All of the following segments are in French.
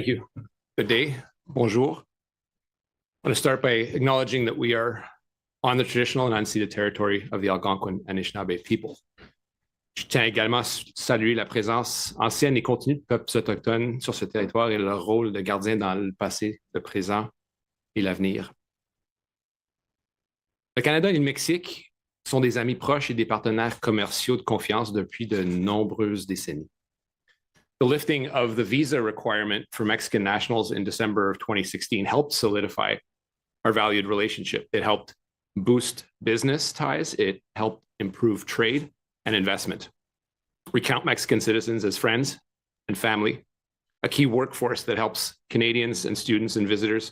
Thank you. Good day. Bonjour. I want to start by acknowledging that we are on the traditional and unceded territory of the Algonquin and Anishinaabe people. Je tiens également à saluer la présence ancienne et continue de peuples autochtones sur ce territoire et leur rôle de gardien dans le passé, le présent et l'avenir. Le Canada et le Mexique sont des amis proches et des partenaires commerciaux de confiance depuis de nombreuses décennies. The lifting of the visa requirement for Mexican nationals in December of 2016 helped solidify our valued relationship. It helped boost business ties. It helped improve trade and investment. We count Mexican citizens as friends and family, a key workforce that helps Canadians and students and visitors,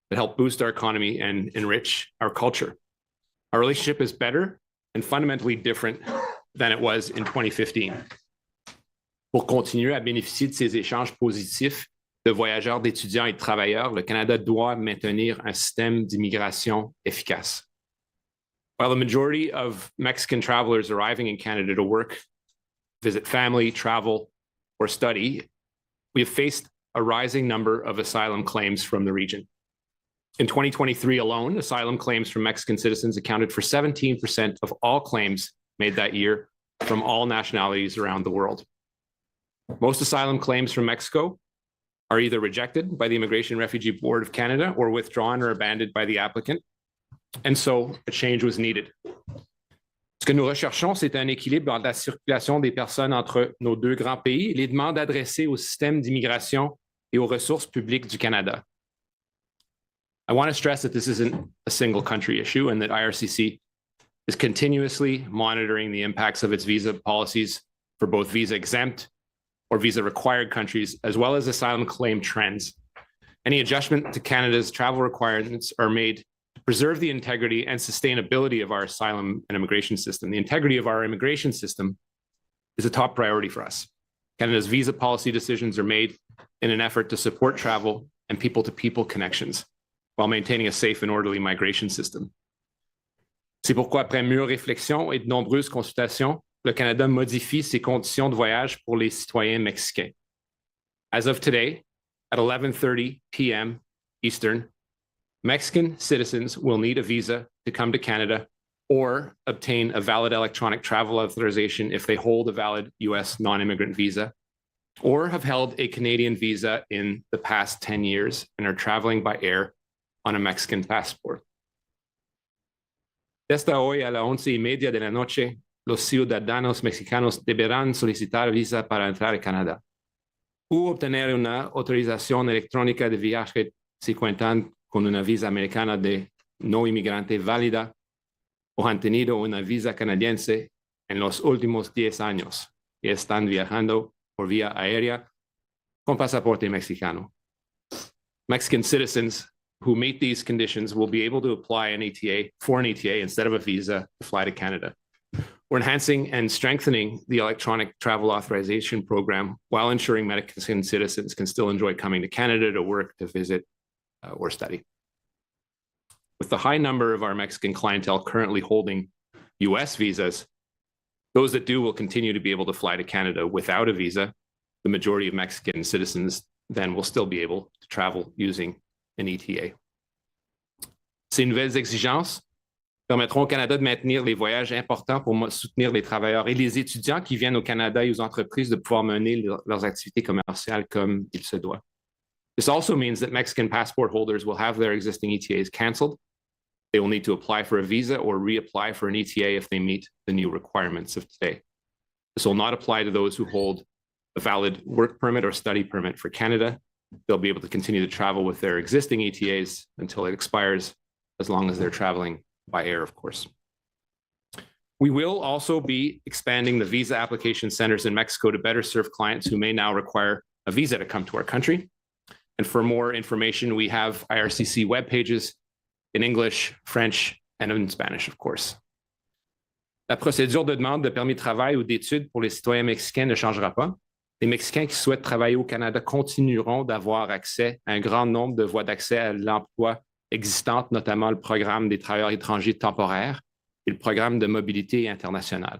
that help boost our economy and enrich our culture. Our relationship is better and fundamentally different than it was in 2015. Pour continuer à bénéficier de ces échanges positifs de voyageurs, d'étudiants et de travailleurs, le Canada doit maintenir un système d'immigration efficace. While the majority of Mexican travelers arriving in Canada to work, visit family, travel, or study, we have faced a rising number of asylum claims from the region. In 2023 alone, asylum claims from Mexican citizens accounted for 17% of all claims made that year from all nationalities around the world. Most asylum claims from Mexico are either rejected by the Immigration and Refugee Board of Canada or withdrawn or abandoned by the applicant. And so a change was needed. Ce que nous recherchons, c'est un équilibre entre la circulation des personnes entre nos deux grands pays et les demandes adressées au système d'immigration et aux ressources publiques du Canada. I want to stress that this isn't a single country issue and that IRCC is continuously monitoring the impacts of its visa policies for both visa exempt or visa required countries, as well as asylum claim trends. Any adjustment to Canada's travel requirements are made to preserve the integrity and sustainability of our asylum and immigration system. The integrity of our immigration system is a top priority for us. Canada's visa policy decisions are made in an effort to support travel and people-to-people connections while maintaining a safe and orderly migration system. C'est pourquoi, après mûre réflexion et de nombreuses consultations, le Canada modifie ses conditions de voyage pour les citoyens mexicains. As of today, at 11:30 p.m. Eastern, Mexican citizens will need a visa to come to Canada or obtain a valid electronic travel authorization if they hold a valid U.S. non-immigrant visa or have held a Canadian visa in the past 10 years and are traveling by air on a Mexican passport. Desde hoy a las 11:30 de la noche, los ciudadanos mexicanos deberán solicitar visa para entrar a Canadá o obtener una autorización electrónica de viaje si cuentan con una visa americana de no inmigrante válida o han tenido una visa canadiense en los últimos 10 años y están viajando por vía aérea con pasaporte mexicano. Mexican citizens who meet these conditions will be able to apply for an ETA instead of a visa to fly to Canada. We're enhancing and strengthening the electronic travel authorization program while ensuring Mexican citizens can still enjoy coming to Canada to work, to visit, or study. With the high number of our Mexican clientele currently holding US visas, those that do will continue to be able to fly to Canada without a visa. The majority of Mexican citizens then will still be able to travel using an ETA. Ces nouvelles exigences permettront au Canada de maintenir les voyages importants pour soutenir les travailleurs et les étudiants qui viennent au Canada et aux entreprises de pouvoir mener leurs activités commerciales comme il se doit. This also means that Mexican passport holders will have their existing ETAs canceled. They will need to apply for a visa or reapply for an ETA if they meet the new requirements of today. This will not apply to those who hold a valid work permit or study permit for Canada. They'll be able to continue to travel with their existing ETAs until it expires, as long as they're traveling by air, of course. We will also be expanding the visa application centers in Mexico to better serve clients who may now require a visa to come to our country. And for more information, we have IRCC web pages in English, French, and in Spanish, of course. La procédure de demande de permis de travail ou d'études pour les citoyens mexicains ne changera pas. Les Mexicains qui souhaitent travailler au Canada continueront d'avoir accès à un grand nombre de voies d'accès à l'emploi existantes, notamment le programme des travailleurs étrangers temporaires et le programme de mobilité internationale.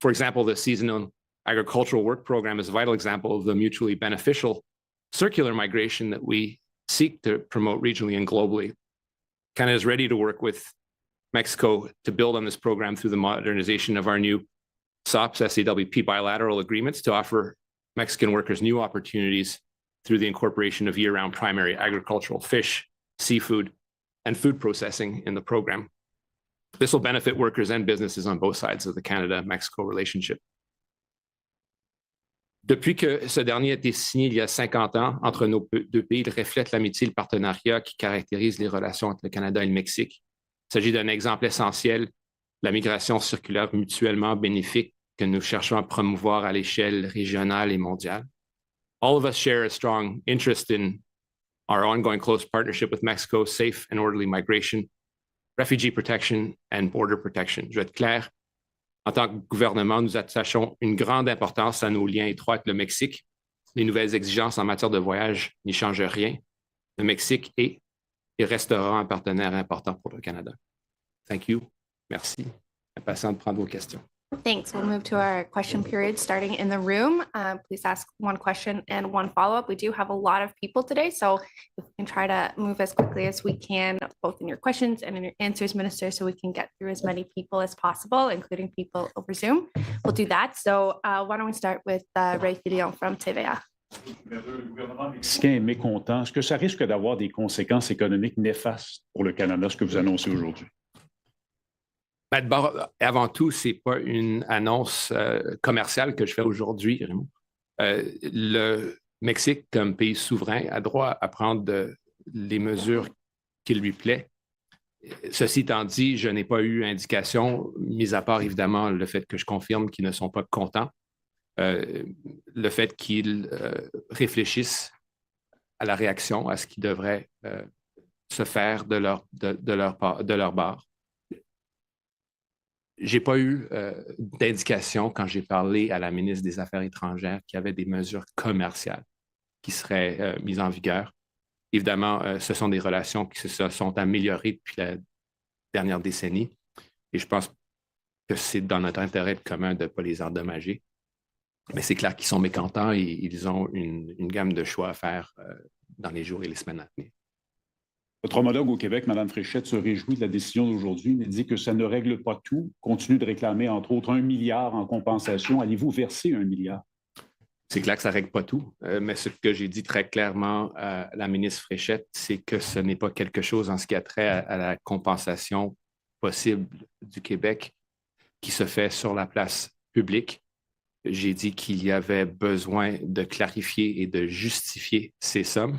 For example, the seasonal agricultural work program is a vital example of the mutually beneficial circular migration that we seek to promote regionally and globally. Canada is ready to work with Mexico to build on this program through the modernization of our new SOPs, SAWP bilateral agreements to offer Mexican workers new opportunities through the incorporation of year-round primary agricultural fish, seafood, and food processing in the program. This will benefit workers and businesses on both sides of the Canada-Mexico relationship. Depuis que ce dernier a été signé il y a 50 ans entre nos deux pays, il reflète l'amitié et le partenariat qui caractérisent les relations entre le Canada et le Mexique. Il s'agit d'un exemple essentiel, la migration circulaire mutuellement bénéfique que nous cherchons à promouvoir à l'échelle régionale et mondiale. All of us share a strong interest in our ongoing close partnership with Mexico, safe and orderly migration, refugee protection and border protection. Je vais être clair, en tant que gouvernement, nous attachons une grande importance à nos liens étroits avec le Mexique. Les nouvelles exigences en matière de voyage n'y changent rien. Le Mexique est et restera un partenaire important pour le Canada. Thank you. Merci. Impatient de prendre vos questions. Thanks. We'll move to our question period starting in the room. Please ask one question and one follow-up. We do have a lot of people today, so if we can try to move as quickly as we can, both in your questions and in your answers, Minister, so we can get through as many people as possible, including people over Zoom. We'll do that. So why don't we start with Ray Fillon from TVA. Le gouvernement mexicain est mécontent. Est-ce que ça risque d'avoir des conséquences économiques néfastes pour le Canada, ce que vous annoncez aujourd'hui? D'abord, avant tout, ce n'est pas une annonce commerciale que je fais aujourd'hui, Raymond. Le Mexique, comme pays souverain, a droit à prendre les mesures qu'il lui plaît. Ceci étant dit, je n'ai pas eu indication, mis à part évidemment le fait que je confirme qu'ils ne sont pas contents, le fait qu'ils réfléchissent à la réaction, à ce qui devrait se faire de leur part. Je n'ai pas eu d'indication quand j'ai parlé à la ministre des Affaires étrangères qu'il y avait des mesures commerciales qui seraient mises en vigueur. Évidemment, ce sont des relations qui se sont améliorées depuis la dernière décennie et je pense que c'est dans notre intérêt commun de ne pas les endommager. Mais c'est clair qu'ils sont mécontents et ils ont une gamme de choix à faire dans les jours et les semaines à venir. Votre homologue au Québec, Mme Fréchette, se réjouit de la décision d'aujourd'hui, mais dit que ça ne règle pas tout, continue de réclamer, entre autres, 1 milliard en compensation. Allez-vous verser 1 milliard? C'est clair que ça ne règle pas tout, mais ce que j'ai dit très clairement à la ministre Fréchette, c'est que ce n'est pas quelque chose en ce qui a trait à la compensation possible du Québec qui se fait sur la place publique. J'ai dit qu'il y avait besoin de clarifier et de justifier ces sommes.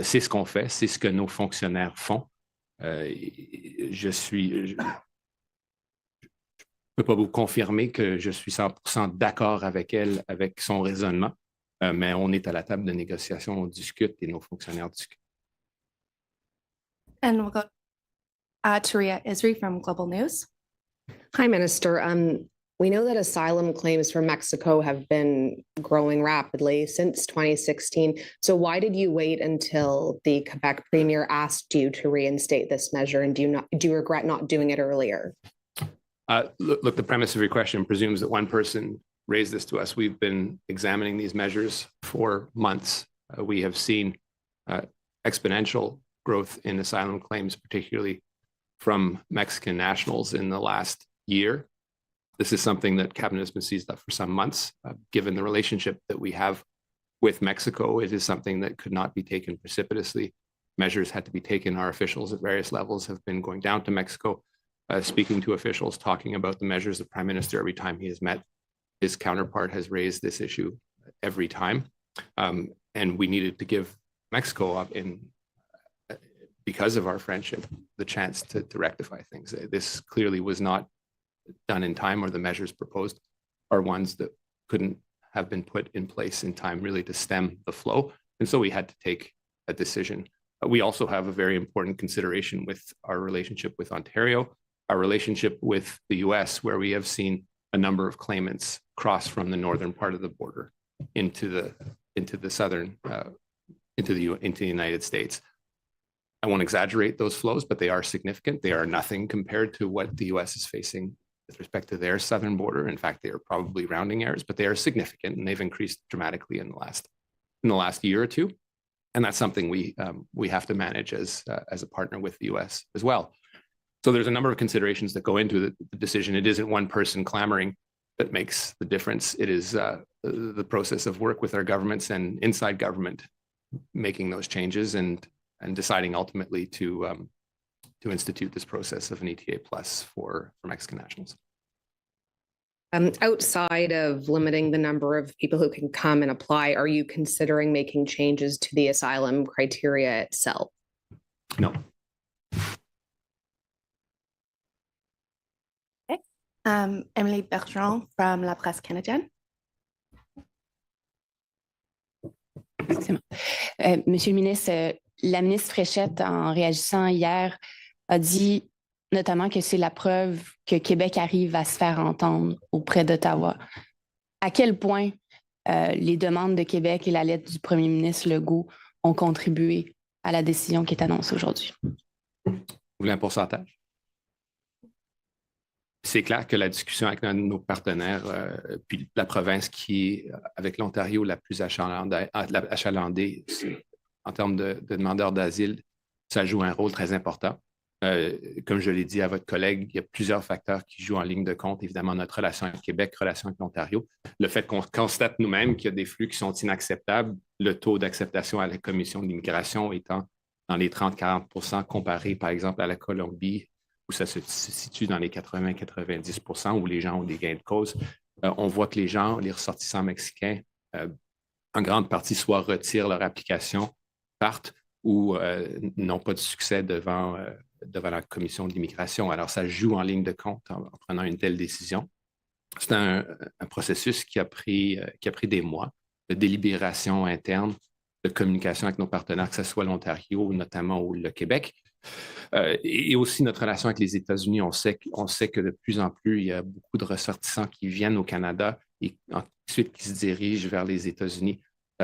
C'est ce qu'on fait, c'est ce que nos fonctionnaires font. Je ne peux pas vous confirmer que je suis 100% d'accord avec elle, avec son raisonnement, mais on est à la table de négociation, on discute et nos fonctionnaires discutent. And we'll go to Ria Isri from Global News. Hi, Minister. We know that asylum claims from Mexico have been growing rapidly since 2016. So why did you wait until the Quebec Premier asked you to reinstate this measure? And do you regret not doing it earlier? Look, the premise of your question presumes that one person raised this to us. We've been examining these measures for months. We have seen exponential growth in asylum claims, particularly from Mexican nationals in the last year. This is something that Cabinet has been seized up for some months. Given the relationship that we have with Mexico, it is something that could not be taken precipitously. Measures had to be taken. Our officials at various levels have been going down to Mexico, speaking to officials, talking about the measures. The Prime Minister, every time he has met, his counterpart has raised this issue every time. And we needed to give Mexico, because of our friendship, the chance to rectify things. This clearly was not done in time, or the measures proposed are ones that couldn't have been put in place in time really to stem the flow. And so we had to take a decision. We also have a very important consideration with our relationship with Ontario, our relationship with the US, where we have seen a number of claimants cross from the northern part of the border into the southern, into the United States. I won't exaggerate those flows, but they are significant. They are nothing compared to what the US is facing with respect to their southern border. In fact, they are probably rounding errors, but they are significant and they've increased dramatically in the last in the last year or two. And that's something we have to manage as a partner with the US as well. So there's a number of considerations that go into the decision. It isn't one person clamoring that makes the difference. It is the process of work with our governments and inside government making those changes and deciding ultimately to institute this process of an ETA plus for Mexican nationals. Outside of limiting the number of people who can come and apply, are you considering making changes to the asylum criteria itself? No. Okay. Emily Bergeron from La Presse Canadienne. Monsieur le ministre, la ministre Fréchette, en réagissant hier, a dit notamment que c'est la preuve que Québec arrive à se faire entendre auprès d'Ottawa. À quel point les demandes de Québec et la lettre du premier ministre Legault ont contribué à la décision qui est annoncée aujourd'hui? Vous voulez un pourcentage? C'est clair que la discussion avec nos partenaires, puis la province qui est, avec l'Ontario, la plus achalandée en termes de demandeurs d'asile, ça joue un rôle très important. Comme je l'ai dit à votre collègue, il y a plusieurs facteurs qui jouent en ligne de compte. Évidemment, notre relation avec Québec, relation avec l'Ontario. Le fait qu'on constate nous-mêmes qu'il y a des flux qui sont inacceptables, le taux d'acceptation à la Commission d'immigration étant dans les 30-40 % comparé, par exemple, à la Colombie, où ça se situe dans les 80-90 % où les gens ont des gains de cause. On voit que les gens, les ressortissants mexicains, en grande partie, soit retirent leur application, partent ou n'ont pas de succès devant la Commission de l'immigration. Alors, ça joue en ligne de compte en prenant une telle décision. C'est un processus qui a pris des mois de délibération interne, de communication avec nos partenaires, que ce soit l'Ontario notamment ou le Québec. Et aussi notre relation avec les États-Unis. On sait que de plus en plus, il y a beaucoup de ressortissants qui viennent au Canada et ensuite qui se dirigent vers les États-Unis.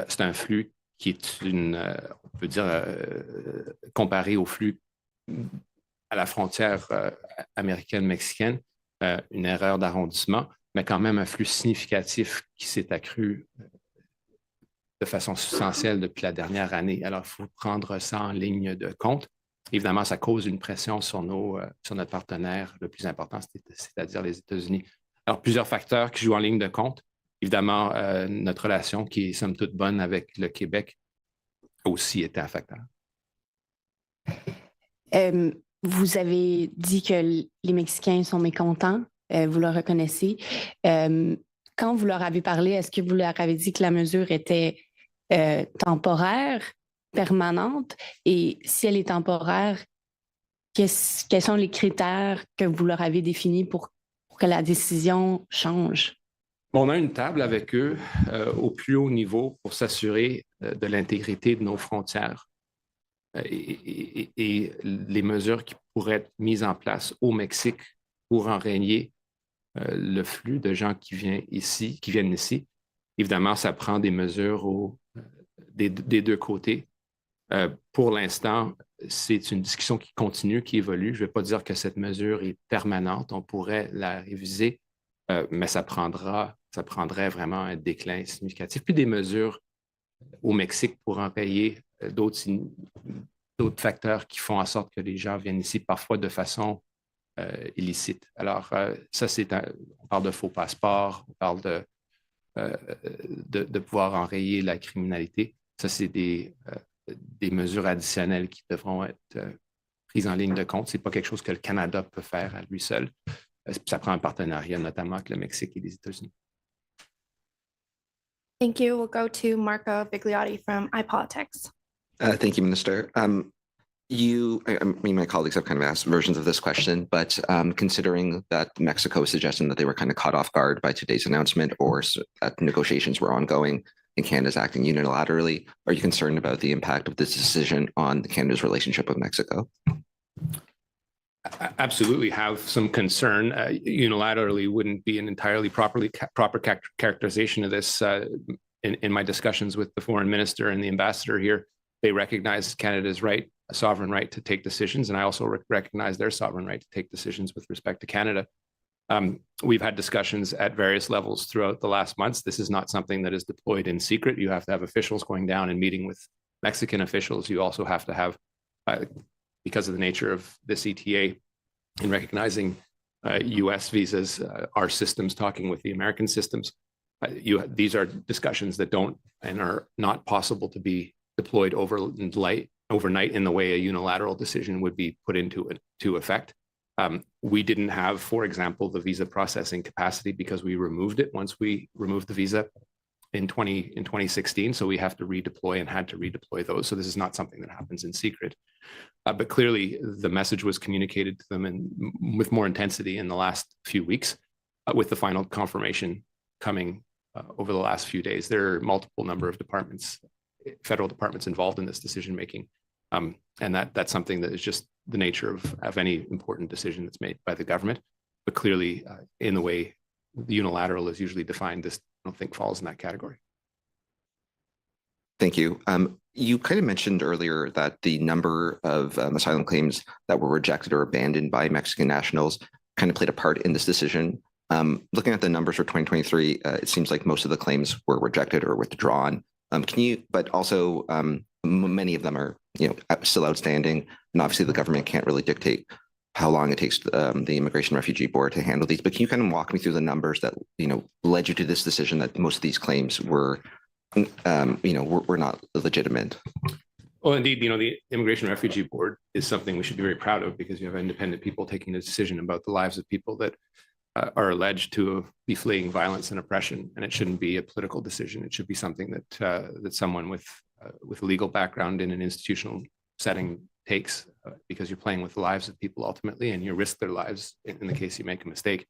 C'est un flux qui est on peut dire, comparé au flux à la frontière américaine-mexicaine, une erreur d'arrondissement, mais quand même un flux significatif qui s'est accru de façon substantielle depuis la dernière année. Alors, il faut prendre ça en ligne de compte. Évidemment, ça cause une pression sur notre partenaire le plus important, c'est-à-dire les États-Unis. Alors, plusieurs facteurs qui jouent en ligne de compte. Évidemment, notre relation qui est somme toute bonne avec le Québec aussi était un facteur. Vous avez dit que les Mexicains sont mécontents, vous le reconnaissez. Quand vous leur avez parlé, est-ce que vous leur avez dit que la mesure était temporaire, permanente? Et si elle est temporaire, quels sont les critères que vous leur avez définis pour que la décision change? On a une table avec eux au plus haut niveau pour s'assurer de l'intégrité de nos frontières et les mesures qui pourraient être mises en place au Mexique pour enrayer le flux de gens qui viennent ici. Évidemment, ça prend des mesures des deux côtés. Pour l'instant, c'est une discussion qui continue, qui évolue. Je ne vais pas dire que cette mesure est permanente. On pourrait la réviser, mais ça prendrait vraiment un déclin significatif. Puis des mesures au Mexique pour enrayer d'autres facteurs qui font en sorte que les gens viennent ici parfois de façon illicite. Alors, ça, on parle de faux passeports, on parle de pouvoir enrayer la criminalité. Ça, c'est des mesures additionnelles qui devront être prises en ligne de compte. Ce n'est pas quelque chose que le Canada peut faire à lui seul. Ça prend un partenariat, notamment avec le Mexique et les États-Unis. Thank you. We'll go to Marco Bigliotti from iPolitics. Thank you, Minister. My colleagues have kind of asked versions of this question, but considering that Mexico is suggesting that they were kind of caught off guard by today's announcement or that negotiations were ongoing and Canada's acting unilaterally, are you concerned about the impact of this decision on Canada's relationship with Mexico? Absolutely have some concern. Unilaterally wouldn't be an entirely proper characterization of this. In my discussions with the foreign minister and the ambassador here, they recognize Canada's right, a sovereign right to take decisions, and I also recognize their sovereign right to take decisions with respect to Canada. We've had discussions at various levels throughout the last months. This is not something that is deployed in secret. You have to have officials going down and meeting with Mexican officials. You also have to have, because of the nature of this ETA, in recognizing US visas, our systems talking with the American systems. These are discussions that don't and are not possible to be deployed overnight in the way a unilateral decision would be put into effect. We didn't have, for example, the visa processing capacity because we removed it once we removed the visa in 2016. So we have to redeploy and had to redeploy those. So this is not something that happens in secret. But clearly, the message was communicated to them with more intensity in the last few weeks, with the final confirmation coming over the last few days. There are multiple number of departments, federal departments involved in this decision making. And that's something that is just the nature of any important decision that's made by the government. But clearly, in the way the unilateral is usually defined, this I don't think falls in that category. Thank you. You kind of mentioned earlier that the number of asylum claims that were rejected or abandoned by Mexican nationals kind of played a part in this decision. Looking at the numbers for 2023, it seems like most of the claims were rejected or withdrawn. But also many of them are, still outstanding, and obviously the government can't really dictate how long it takes the Immigration Refugee Board to handle these. But can you kind of walk me through the numbers that led you to this decision that most of these claims were not legitimate? Well, indeed, the Immigration Refugee Board is something we should be very proud of because you have independent people taking a decision about the lives of people that are alleged to be fleeing violence and oppression, and it shouldn't be a political decision. It should be something that someone with a legal background in an institutional setting takes, because you're playing with the lives of people ultimately, and you risk their lives in the case you make a mistake.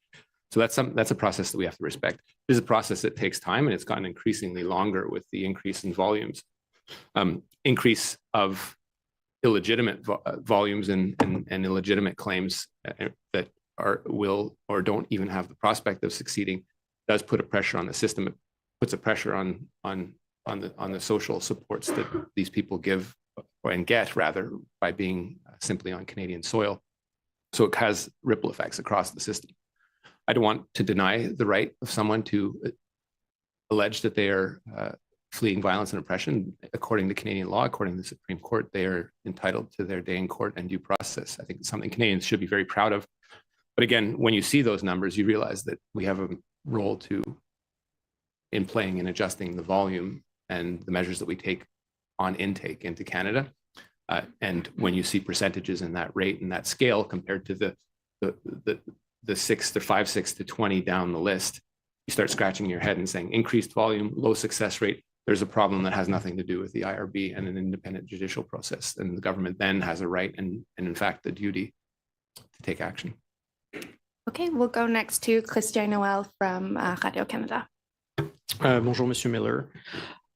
So that's a process that we have to respect. It is a process that takes time, and it's gotten increasingly longer with the increase in volumes, increase of illegitimate volumes and illegitimate claims that will or don't even have the prospect of succeeding. Does put a pressure on the system. It puts a pressure on the social supports that these people give and get, rather, by being simply on Canadian soil. So it has ripple effects across the system. I don't want to deny the right of someone to allege that they are fleeing violence and oppression. According to Canadian law, according to the Supreme Court, they are entitled to their day in court and due process. I think it's something Canadians should be very proud of. But again, when you see those numbers, you realize that we have a role in playing and adjusting the volume and the measures that we take on intake into Canada. And when you see percentages in that rate and that scale compared to the 6 to 5, 6 to 20 down the list, you start scratching your head and saying increased volume, low success rate. There's a problem that has nothing to do with the IRB and an independent judicial process. And the government then has a right and in fact, the duty to take action. Okay, we'll go next to Christian Noël from Radio Canada. Bonjour, Monsieur Miller.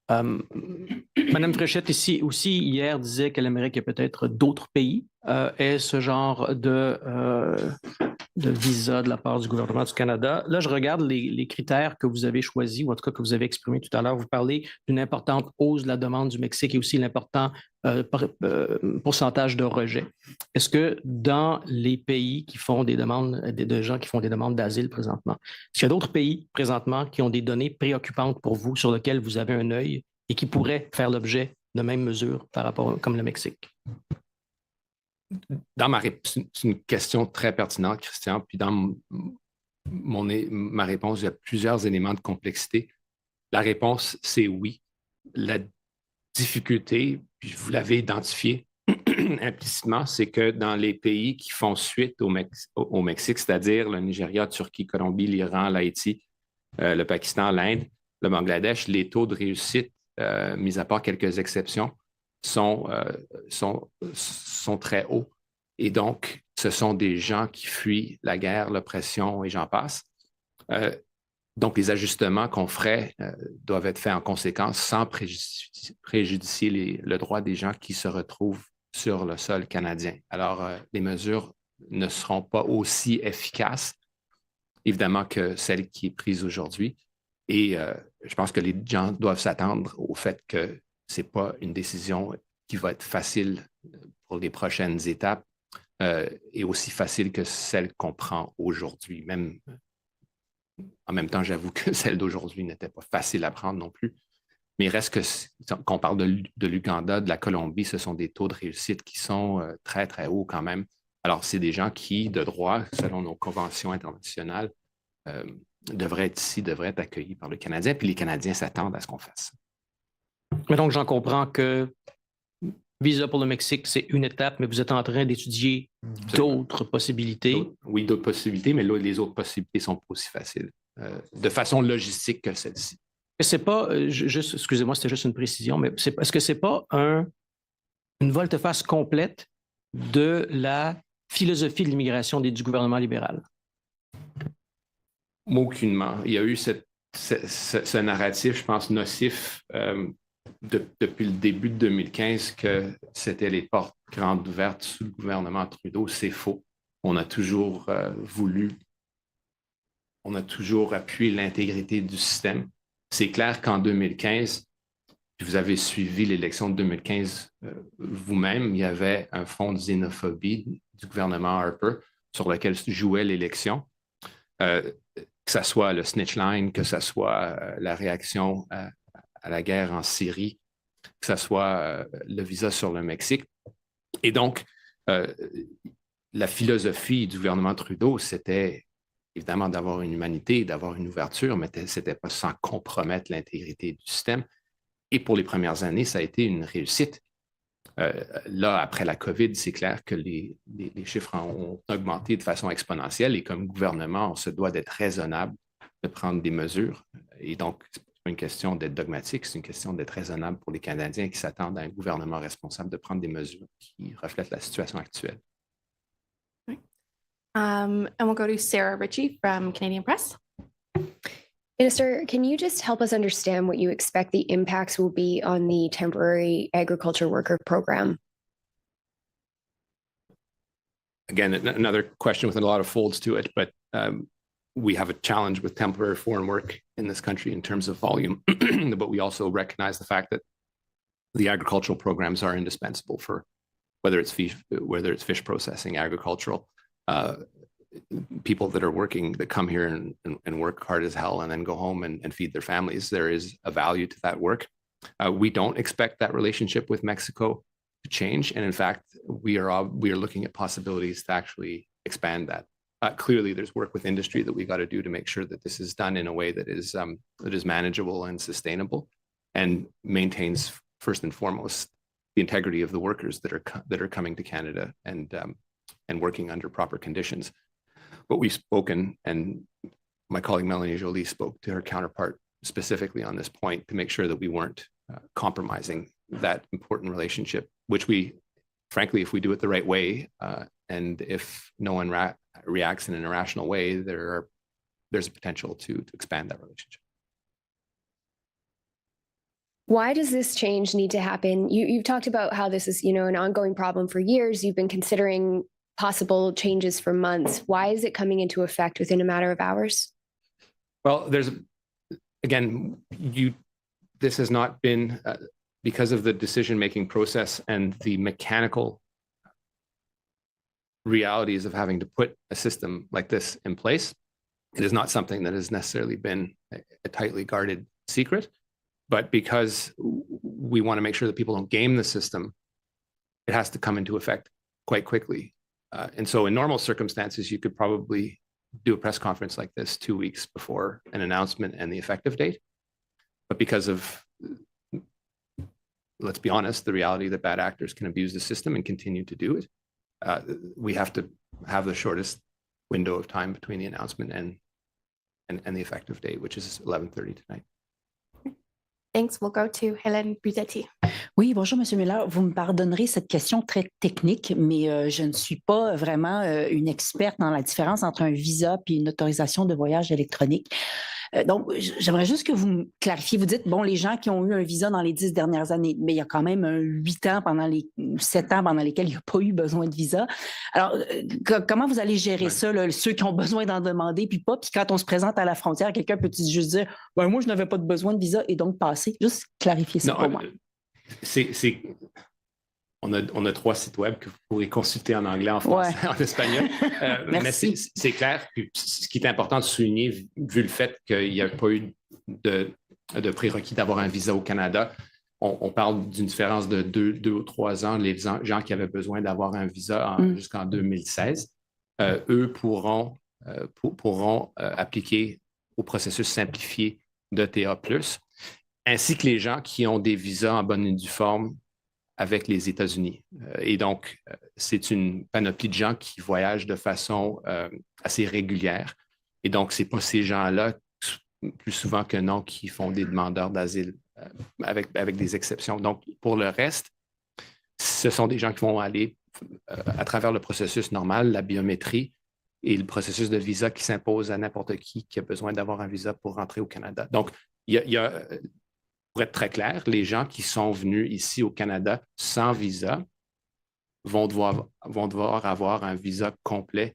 Madame Fréchette ici aussi hier disait qu'elle aimerait qu'il y ait peut-être d'autres pays aient ce genre de visa de la part du gouvernement du Canada. Là, je regarde les critères que vous avez choisis, ou en tout cas que vous avez exprimés tout à l'heure. Vous parlez d'une importante hausse de la demande du Mexique et aussi l'important pourcentage de rejet. Est-ce que dans les pays qui font des demandes, de gens qui font des demandes d'asile présentement, est-ce qu'il y a d'autres pays présentement qui ont des données préoccupantes pour vous, sur lesquelles vous avez un œil et qui pourraient faire l'objet de mêmes mesures par rapport comme le Mexique? C'est une question très pertinente, Christian. Puis dans ma réponse, il y a plusieurs éléments de complexité. La réponse, c'est oui. La difficulté, puis vous l'avez identifié implicitement, c'est que dans les pays qui font suite au Mexique, c'est-à-dire le Nigeria, Turquie, Colombie, l'Iran, l'Haïti, le Pakistan, l'Inde, le Bangladesh, les taux de réussite, mis à part quelques exceptions, sont très hauts. Et donc, ce sont des gens qui fuient la guerre, l'oppression et j'en passe. Donc, les ajustements qu'on ferait doivent être faits en conséquence sans préjudicier le droit des gens qui se retrouvent sur le sol canadien. Alors, les mesures ne seront pas aussi efficaces, évidemment, que celles qui est prise aujourd'hui. Et je pense que les gens doivent s'attendre au fait que ce n'est pas une décision qui va être facile pour les prochaines étapes. est aussi facile que celle qu'on prend aujourd'hui. Même en même temps, j'avoue que celle d'aujourd'hui n'était pas facile à prendre non plus. Mais il reste que, qu'on parle de l'Ouganda, de la Colombie, ce sont des taux de réussite qui sont très, très hauts quand même. Alors, c'est des gens qui, de droit, selon nos conventions internationales, devraient être ici, devraient être accueillis par le Canadien, puis les Canadiens s'attendent à ce qu'on fasse. Mais donc, j'en comprends que visa pour le Mexique, c'est une étape, mais vous êtes en train d'étudier d'autres possibilités. Oui, d'autres possibilités, mais là, les autres possibilités sont pas aussi faciles, de façon logistique que celle-ci. C'est pas, juste, excusez-moi, c'était juste une précision, mais est-ce que c'est pas une volte-face complète de la philosophie de l'immigration du gouvernement libéral? Aucunement. Il y a eu ce narratif, je pense, nocif depuis le début de 2015 que c'était les portes grandes ouvertes sous le gouvernement Trudeau. C'est faux. On a toujours on a toujours appuyé l'intégrité du système. C'est clair qu'en 2015, puis vous avez suivi l'élection de 2015 vous-même, il y avait un fonds de xénophobie du gouvernement Harper sur lequel jouait l'élection. Que ce soit le snitch line, que ce soit la réaction à la guerre en Syrie, que ce soit le visa sur le Mexique. Et donc, la philosophie du gouvernement Trudeau, c'était évidemment d'avoir une humanité, d'avoir une ouverture, mais ce n'était pas sans compromettre l'intégrité du système. Et pour les premières années, ça a été une réussite. Là, après la COVID, c'est clair que les chiffres ont augmenté de façon exponentielle et comme gouvernement, on se doit d'être raisonnable, de prendre des mesures. Et donc, ce n'est pas une question d'être dogmatique, c'est une question d'être raisonnable pour les Canadiens qui s'attendent à un gouvernement responsable de prendre des mesures qui reflètent la situation actuelle. And we'll go to Sarah Ritchie from Canadian Press. Minister, can you just help us understand what you expect the impacts will be on the temporary agriculture worker program? Again, another question with a lot of folds to it, but we have a challenge with temporary foreign work in this country in terms of volume, but we also recognize the fact that the agricultural programs are indispensable for whether it's fish processing, agricultural, people that are working, that come here and work hard as hell and then go home and feed their families. There is a value to that work. We don't expect that relationship with Mexico to change. And in fact, we are looking at possibilities to actually expand that. Clearly, there's work with industry that we got to do to make sure that this is done in a way that is manageable and sustainable and maintains, first and foremost, the integrity of the workers that are coming to Canada and working under proper conditions. But we've spoken, and my colleague Melanie Joly spoke to her counterpart specifically on this point to make sure that we weren't compromising that important relationship, which we, frankly, if we do it the right way, and if no one reacts in an irrational way, there's a potential to expand that relationship. Why does this change need to happen? You've talked about how this is, an ongoing problem for years. You've been considering possible changes for months. Why is it coming into effect within a matter of hours? Well, this has not been because of the decision-making process and the mechanical realities of having to put a system like this in place. It is not something that has necessarily been a tightly guarded secret, but because we want to make sure that people don't game the system, it has to come into effect quite quickly. And so in normal circumstances, you could probably do a press conference like this 2 weeks before an announcement and the effective date. But because of, let's be honest, the reality that bad actors can abuse the system and continue to do it, we have to have the shortest window of time between the announcement and the effective date, which is 11:30 tonight. Thanks. We'll go to Hélène Buzetti. Oui, bonjour, M. Miller. Vous me pardonnerez cette question très technique, mais je ne suis pas vraiment une experte dans la différence entre un visa et une autorisation de voyage électronique. Donc, j'aimerais juste que vous me clarifiez. Vous dites, bon, les gens qui ont eu un visa dans les 10 dernières années, mais il y a quand même 7 ans pendant lesquels il n'y a pas eu besoin de visa. Alors, comment vous allez gérer ça, là, ceux qui ont besoin d'en demander, puis pas, puis quand on se présente à la frontière, quelqu'un peut juste dire, ben, moi, je n'avais pas de besoin de visa et donc passer. Juste clarifier ça pour moi. On a 3 sites web que vous pourrez consulter en anglais, en français, en espagnol. Mais Merci. c'est clair. Puis ce qui est important de souligner, vu le fait qu'il n'y a pas eu de prérequis d'avoir un visa au Canada, on parle d'une différence de 2 ou 3 ans. Les gens qui avaient besoin d'avoir un visa jusqu'en 2016, eux pourront appliquer au processus simplifié d'ETA+, ainsi que les gens qui ont des visas en bonne et due forme avec les États-Unis. Et donc, c'est une panoplie de gens qui voyagent de façon assez régulière. Et donc, ce n'est pas ces gens-là, plus souvent que non, qui font des demandeurs d'asile avec des exceptions. Donc, pour le reste, ce sont des gens qui vont aller à travers le processus normal, la biométrie et le processus de visa qui s'impose à n'importe qui a besoin d'avoir un visa pour rentrer au Canada. Donc, pour être très clair, les gens qui sont venus ici au Canada sans visa vont devoir avoir un visa complet,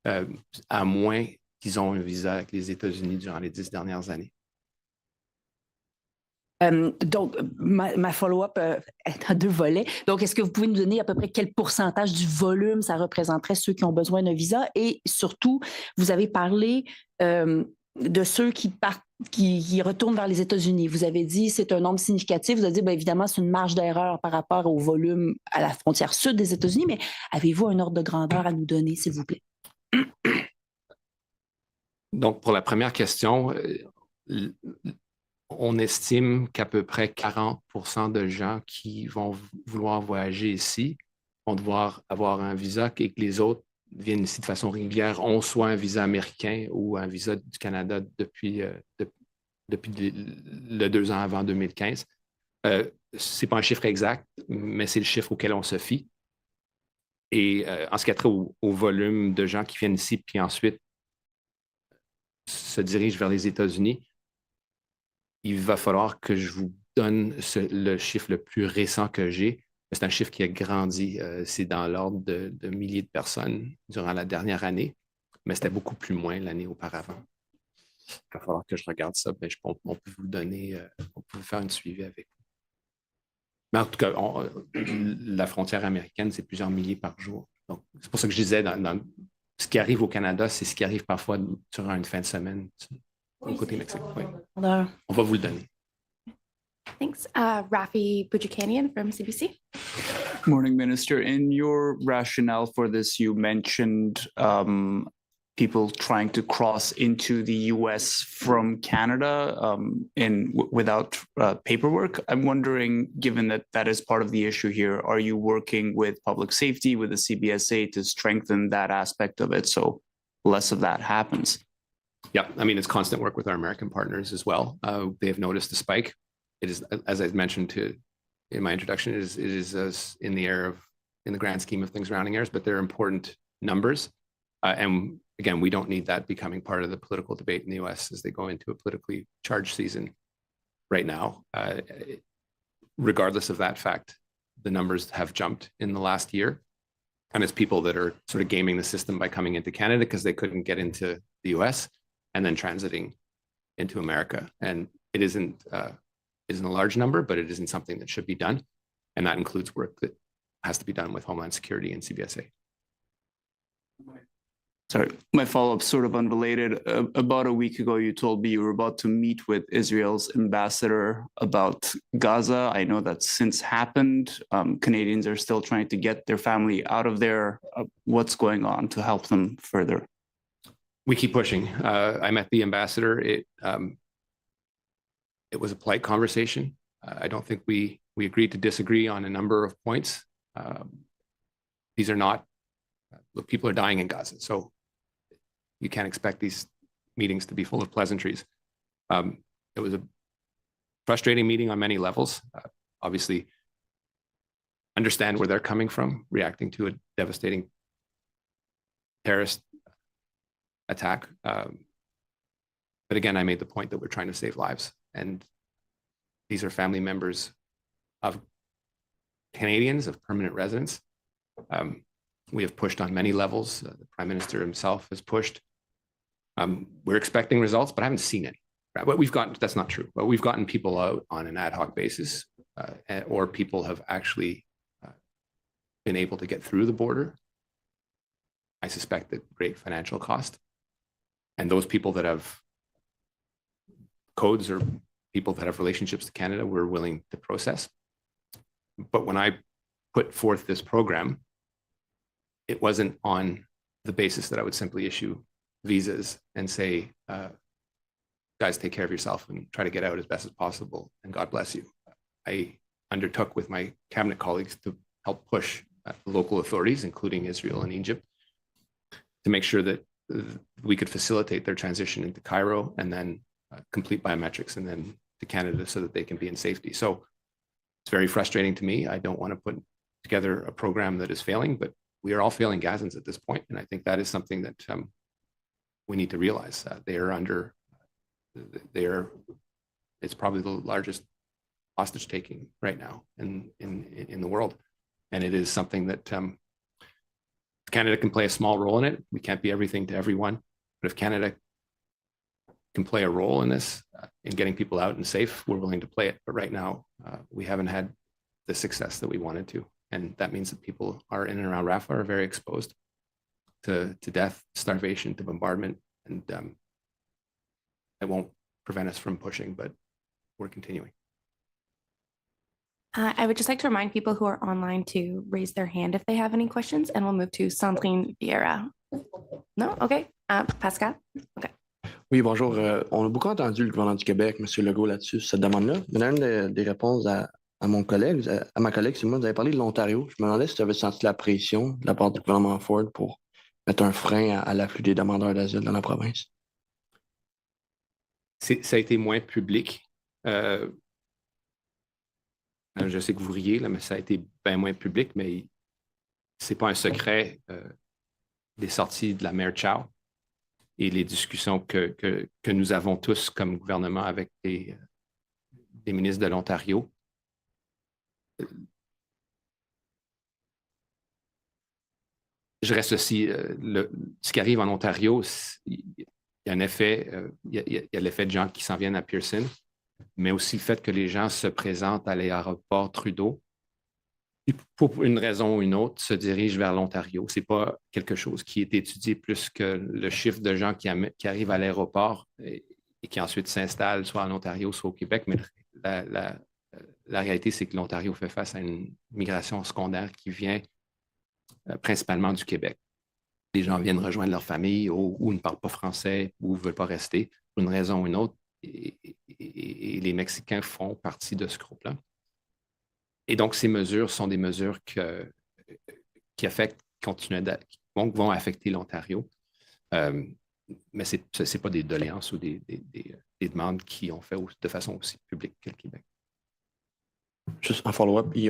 à moins qu'ils ont un visa avec les États-Unis durant les 10 dernières années. Donc, ma follow-up est à 2 volets. Donc, est-ce que vous pouvez nous donner à peu près quel pourcentage du volume ça représenterait ceux qui ont besoin d'un visa? Et surtout, vous avez parlé de ceux qui partent, qui retournent vers les États-Unis. Vous avez dit c'est un nombre significatif. Vous avez dit, bien évidemment, c'est une marge d'erreur par rapport au volume à la frontière sud des États-Unis, mais avez-vous un ordre de grandeur à nous donner, s'il vous plaît? Donc, pour la première question, on estime qu'à peu près 40% de gens qui vont vouloir voyager ici vont devoir avoir un visa et que les autres viennent ici de façon régulière, ont soit un visa américain ou un visa du Canada depuis le 2 ans avant 2015. Ce n'est pas un chiffre exact, mais c'est le chiffre auquel on se fie. Et en ce qui a trait au volume de gens qui viennent ici puis ensuite se dirigent vers les États-Unis, il va falloir que je vous donne le chiffre le plus récent que j'ai. C'est un chiffre qui a grandi. C'est dans l'ordre de milliers de personnes durant la dernière année, mais c'était beaucoup plus moins l'année auparavant. Il va falloir que je regarde ça. Mais on peut vous donner, on peut faire une suivi avec vous. Mais en tout cas, la frontière américaine, c'est plusieurs milliers par jour. Donc, c'est pour ça que je disais, ce qui arrive au Canada, c'est ce qui arrive parfois durant une fin de semaine au côté Mexique. Oui. On va vous le donner. Thanks. Rafi Boudjikanian from CBC. Morning, Minister. In your rationale for this, you mentioned people trying to cross into the U.S. from Canada without paperwork. I'm wondering, given that that is part of the issue here, are you working with public safety, with the CBSA to strengthen that aspect of it so less of that happens? Yeah, I mean, it's constant work with our American partners as well. They have noticed the spike. It is, as I mentioned in my introduction, it is in the grand scheme of things, rounding errors, but they're important numbers. And again, we don't need that becoming part of the political debate in the US as they go into a politically charged season right now. Regardless of that fact, the numbers have jumped in the last year. And it's people that are sort of gaming the system by coming into Canada because they couldn't get into the US and then transiting into America. And it isn't a large number, but it isn't something that should be done. And that includes work that has to be done with Homeland Security and CBSA. Sorry, my follow-up sort of unrelated. About a week ago, you told me you were about to meet with Israel's ambassador about Gaza. I know that's since happened. Canadians are still trying to get their family out of there. What's going on to help them further? We keep pushing. I met the ambassador. It was a polite conversation. I don't think we agreed to disagree on a number of points. These are not, look, people are dying in Gaza, so you can't expect these meetings to be full of pleasantries. It was a frustrating meeting on many levels. Obviously, understand where they're coming from, reacting to a devastating terrorist attack. But again, I made the point that we're trying to save lives. And these are family members of Canadians, of permanent residents. We have pushed on many levels. The Prime Minister himself has pushed. We're expecting results, but I haven't seen any. What we've gotten, that's not true. But we've gotten people out on an ad hoc basis, or people have actually been able to get through the border, I suspect at great financial cost. And those people that have codes or people that have relationships to Canada, we're willing to process. But when I put forth this program, it wasn't on the basis that I would simply issue visas and say, guys, take care of yourself and try to get out as best as possible, and God bless you. I undertook with my cabinet colleagues to help push local authorities, including Israel and Egypt, to make sure that we could facilitate their transition into Cairo and then complete biometrics and then to Canada so that they can be in safety. So it's very frustrating to me. I don't want to put together a program that is failing, but we are all failing Gazans at this point. And I think that is something that we need to realize. It's probably the largest hostage taking right now in the world. And it is something that Canada can play a small role in it. We can't be everything to everyone, but if Canada can play a role in this, in getting people out and safe, we're willing to play it. But right now, we haven't had the success that we wanted to. And that means that people are in and around Rafah are very exposed to death, starvation, to bombardment. And it won't prevent us from pushing, but we're continuing. I would just like to remind people who are online to raise their hand if they have any questions, and we'll move to Sandrine Vieira. No? Okay. Pascal? Okay. Oui, bonjour. On a beaucoup entendu le gouvernement du Québec, M. Legault, là-dessus, sur cette demande-là. Mais dans une des réponses à ma collègue, c'est moi, vous avez parlé de l'Ontario. Je me demandais si tu avais senti la pression de la part du gouvernement Ford pour mettre un frein à l'afflux des demandeurs d'asile dans la province. Ça a été moins public. Je sais que vous riez, là, mais ça a été bien moins public, mais c'est pas un secret des sorties de la maire Chow et les discussions que nous avons tous comme gouvernement avec des ministres de l'Ontario. Je reste aussi, ce qui arrive en Ontario, il y a un effet, il y a l'effet de gens qui s'en viennent à Pearson, mais aussi le fait que les gens se présentent à l'aéroport Trudeau et pour une raison ou une autre se dirigent vers l'Ontario. Ce n'est pas quelque chose qui est étudié plus que le chiffre de gens qui arrivent à l'aéroport et qui ensuite s'installent soit en Ontario, soit au Québec. Mais la réalité, c'est que l'Ontario fait face à une migration secondaire qui vient principalement du Québec. Les gens viennent rejoindre leur famille ou ne parlent pas français ou ne veulent pas rester pour une raison ou une autre. Et les Mexicains font partie de ce groupe-là. Et donc, ces mesures sont des mesures qui affectent, vont affecter l'Ontario. Mais ce n'est pas des doléances ou des demandes qui ont fait de façon aussi publique que le Québec. Juste en follow-up, il